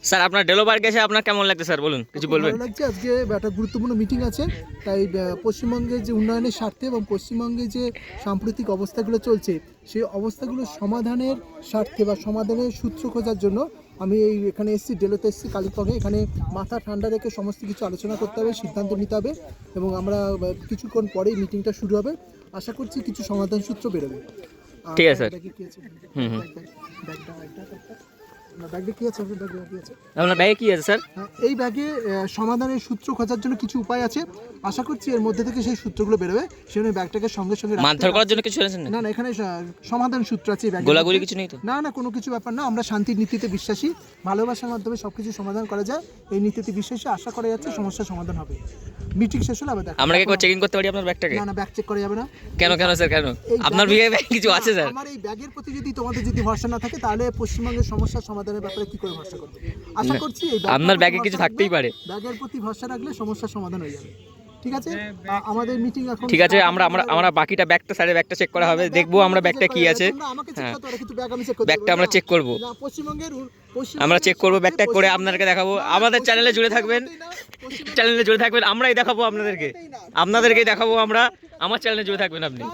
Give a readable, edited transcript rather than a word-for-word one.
Sir আপনার ডেলোবার্গে এসে আপনার কেমন লাগছে স্যার, বলুন কিছু বলবেন। ভালো লাগছে। আজকে একটা গুরুত্বপূর্ণ মিটিং আছে, তাই পশ্চিমবঙ্গের যে উন্নয়নের স্বার্থে এবং পশ্চিমবঙ্গে যে সাম্প্রতিক অবস্থাগুলো চলছে সেই অবস্থাগুলো সমাধানের স্বার্থে বা সমাধানের সূত্র খোঁজার জন্য আমি এখানে এসেছি, ডেলোতে এসেছি কালিম্পংয়ে। এখানে মাথা ঠান্ডা রেখে সমস্ত কিছু আলোচনা করতে হবে, সিদ্ধান্ত নিতে হবে এবং আমরা কিছুক্ষণ পরেই মিটিংটা শুরু হবে। আশা করছি কিছু সমাধান সূত্র বেরোবে। ঠিক আছে স্যার। ব্যাগে কি আছে? ব্যাগে কি আছে? আপনার ব্যাগে কি আছে স্যার? এই ব্যাগে সমাধানের সূত্র খোঁজার জন্য কিছু উপায় আছে। আশা করছি এর মধ্যে থেকে সেই সূত্রগুলো বেরোবে। সেজন্য ব্যাগটাকে সঙ্গে সঙ্গে মারধর করার জন্য কিছু এনেছেন না? না না, এখানে সমাধান সূত্র আছে এই ব্যাগে। গোলাগুলি কিছু নেই তো? না না, কোনো কিছু ব্যাপার না। আমরা শান্তির নীতিতে বিশ্বাসী, ভালোবাসার মাধ্যমে সবকিছু সমাধান করা যায়। এই নীতিতে বিশ্বাসী, আশা করা যাচ্ছে সমস্যার সমাধান হবে। মিটিং শেষ হলে আবার দেখা। আমরা কি চেকিং করতে পারি আপনার ব্যাগটাকে? না না, ব্যাগ চেক করা যাবে না। কেন কেন স্যার, কেন? এই আপনার ব্যাগে- ব্যাগে কিছু আছে স্যার? আমার এই ব্যাগের প্রতি যদি তোমাদের যদি ভরসা না থাকে তাহলে পশ্চিমবঙ্গের সমস্যার সমাধানের ব্যাপারে কি করে ভরসা করবে? আশা করছি এই ব্যাগটার আপনার প্রতি ব্যাগে ভরসা কিছু রাখলে- থাকতেই পারে। ব্যাগের প্রতি ভরসা রাখলে সমস্যার সমাধান হয়ে যাবে। ঠিক আছে, আমাদের মিটিং এখন ঠিক আছে, আমরা বাকিটা ব্যাগটা স্যারের ব্যাগটা চেক করা হবে, দেখবো আমরা ব্যাগটা কি আছে। হ্যাঁ, ব্যাগটা আমরা চেক করব। আমরা চেক করব ব্যাগটা করে আপনাদেরকে দেখাবো। আমাদের চ্যানেলে জুড়ে থাকবেন, চ্যানেলে জুড়ে থাকবেন, আমরাই দেখাবো আপনাদেরকে, আপনাদেরকেই দেখাবো আমরা। আমার চ্যানেলে জুড়ে থাকবেন আপনি।